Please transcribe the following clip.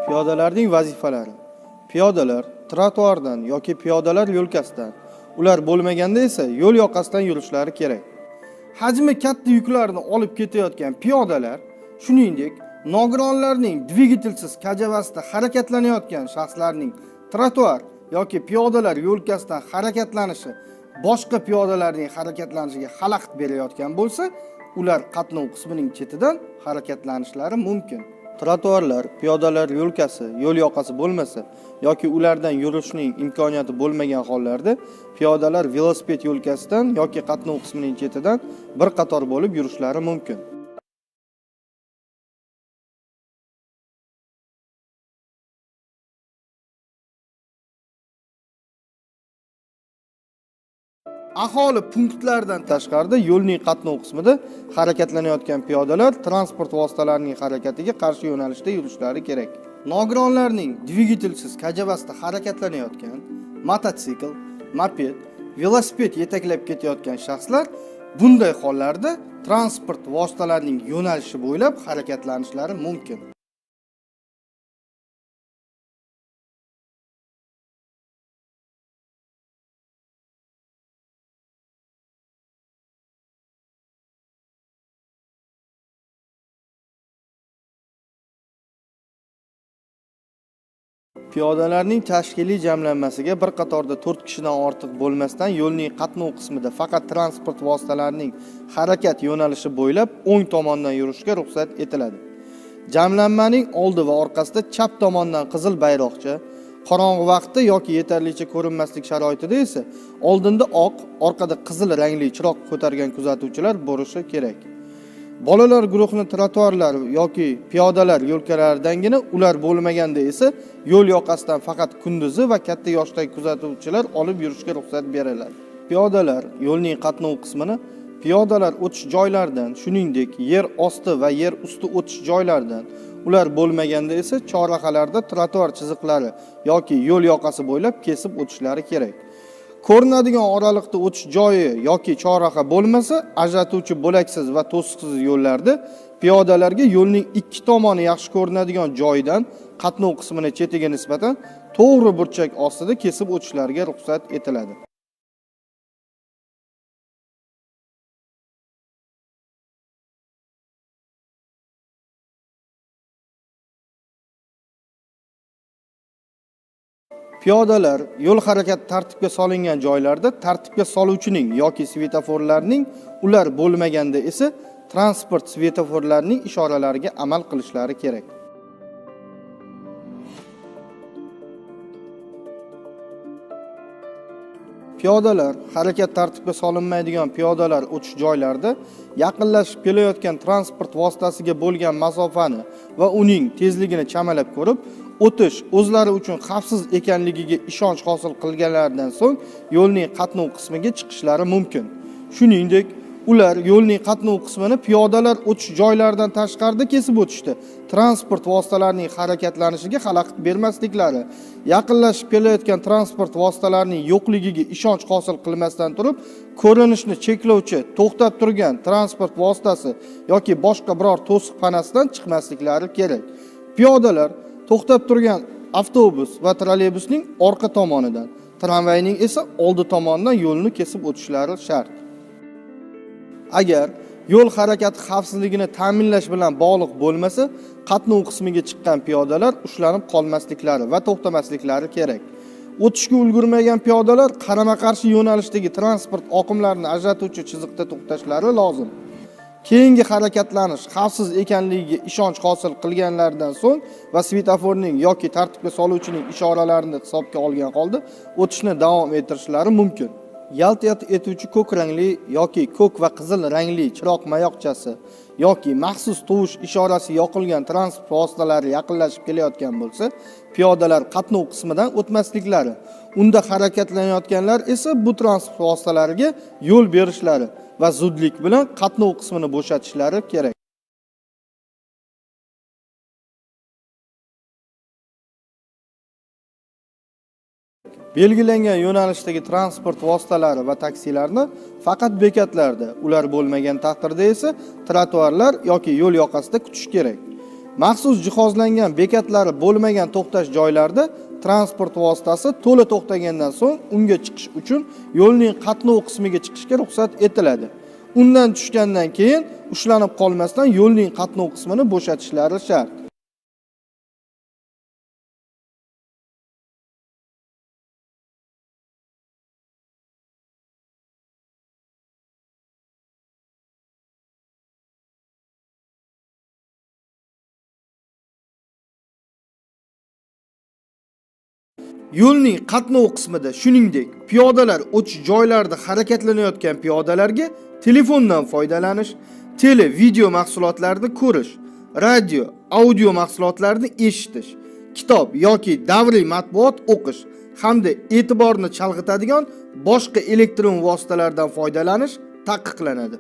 Piyodalarning vazifalari. Piyodalar trotuardan yoki piyodalar yo'lkasidan, ular bo'lmaganda esa yo'l yoqasidan yurishlari kerak. Hajmi katta yuklarni olib ketayotgan piyodalar, shuningdek, nogironlarning dvigatelsiz kajavasida harakatlanayotgan shaxslarning trotuar yoki piyodalar yo'lkasidan harakatlanishi boshqa piyodalarning harakatlanishiga xalaqit berayotgan bo'lsa, ular qatnov qismining chetidan harakatlanishlari mumkin. Trotuarlar, piyodalar yo'lkasi, yo'l yoqasi bo'lmasa yoki ulardan yurishning imkoniyati bo'lmagan hollarda piyodalar velosiped yo'lkasidan yoki qatnov qismining chetidan bir qator bo'lib yurishlari mumkin. Aholi punktlaridan tashqarida yo'lning qatnov qismida harakatlanayotgan piyodalar transport vositalarining harakatiga qarshi yo'nalishda yurishlari kerak. Nogironlarning dvigatelsiz kajavasida harakatlanayotgan mototsikl, moped, velosiped yetaklab ketayotgan shaxslar bunday hollarda transport vositalarining yo'nalishi bo'ylab harakatlanishlari mumkin. Piyodalarning tashkiliy jamlanmasiga bir qatorda 4 kishidan ortiq bo'lmasdan yo'lning qatnov qismida faqat transport vositalarining harakat yo'nalishi bo'ylab o'ng tomondan yurishga ruxsat etiladi. Jamlanmaning oldi va orqasida chap tomondan qizil bayroqcha, qorong'i vaqtda yoki yetarlicha ko'rinmaslik sharoitida esa oldinda oq, orqada qizil rangli chiroq ko'targan kuzatuvchilar bo'lishi kerak. Bolalar guruhini trotuarlar yoki piyodalar yo'lkalaridangina, ular bo'lmaganda esa yo'l yoqasidan faqat kunduzi va katta yoshdagi kuzatuvchilar olib yurishga ruxsat beriladi. Piyodalar yo'lning qatnov qismini piyodalar o'tish joylaridan, shuningdek, yer osti va yer usti o'tish joylaridan, ular bo'lmaganda esa chorrahalarda trotuar chiziqlari yoki yo'l yoqasi bo'ylab kesib o'tishlari kerak. Ko'rinadigan oraliqda o'tish joyi yoki chorraha bo'lmasa, ajratuvchi bo'laksiz va to'siqsiz yo'llarda piyodalarga yo'lning ikki tomoni yaxshi ko'rinadigan joyidan qatnov qismini chetiga nisbatan to'g'ri burchak ostida kesib o'tishlariga ruxsat etiladi. Piyodalar yo'l harakati tartibga solingan joylarda tartibga soluvchining yoki svetoforlarning, ular bo'lmaganda esa transport svetoforlarining ishoralariga amal qilishlari kerak. Piyodalar harakat tartibga solinmaydigan piyodalar o'tish joylarida yaqinlashib kelayotgan transport vositasiga bo'lgan masofani va uning tezligini chamalab ko'rib, o'tish o'zlari uchun xavfsiz ekanligiga ishonch hosil qilganlaridan so'ng yo'lning qatnov qismiga chiqishlari mumkin. Shuningdek, ular yo'lning qatnov qismini piyodalar o'tish joylaridan tashqarida kesib o'tishdi. Transport vositalarining harakatlanishiga xalaqit bermasliklari, yaqinlashib kelayotgan transport vositalarining yo'qligiga ishonch hosil qilmasdan turib, ko'rinishni cheklovchi to'xtab turgan transport vositasi yoki boshqa biror to'siq panasidan chiqmasliklari kerak. Piyodalar to'xtab turgan avtobus va trolleybusning orqa tomonidan, tramvayning esa oldi tomonidan yo'lni kesib o'tishlari shart. Agar yo'l harakati xavfsizligini ta'minlash bilan bog'liq bo'lmasa, qatnov qismiga chiqqan piyodalar ushlanib qolmasliklari va to'xtamasliklari kerak. O'tishga ulgurmagan piyodalar qarama-qarshi yo'nalishdagi transport oqimlarini ajratuvchi chiziqda to'xtashlari lozim. Keyingi harakatlanish xavfsiz ekanligiga ishonch hosil qilganlaridan so'ng va svetoforning yoki tartibga soluvchining ishoralarini hisobga olgan holda o'tishni davom ettirishlari mumkin. Yalt etuvchi ko'k rangli yoki ko'k va qizil rangli chiroq mayoqchasi yoki maxsus tovush ishorasi yoqilgan transport vositalari yaqinlashib kelayotgan bo'lsa, piyodalar qatnov qismidan o'tmasliklari, unda harakatlanayotganlar esa bu transport vositalariga yo'l berishlari va zudlik bilan qatnov qismini bo'shatishlari kerak. Belgilangan yo'nalishdagi transport vositalari va taksilarni faqat bekatlarda, ular bo'lmagan taqdirda esa trotuarlar yoki yo'l yoqasida kutish kerak. Maxsus jihozlangan bekatlari bo'lmagan to'xtash joylarida transport vositasi to'la to'xtagandan so'ng unga chiqish uchun yo'lning qatnov qismiga chiqishga ruxsat etiladi. Undan tushgandan keyin ushlanib qolmasdan yo'lning qatnov qismini bo'shatishlari shart. Yo'lning qatnov qismida shuningdek, piyodalar o'tish joylarida harakatlanayotgan piyodalarga telefondan foydalanish, video mahsulotlarini ko'rish, radio, audio mahsulotlarini eshitish, kitob yoki davriy matbuot o'qish hamda e'tiborni chalg'itadigan boshqa elektron vositalardan foydalanish taqiqlanadi.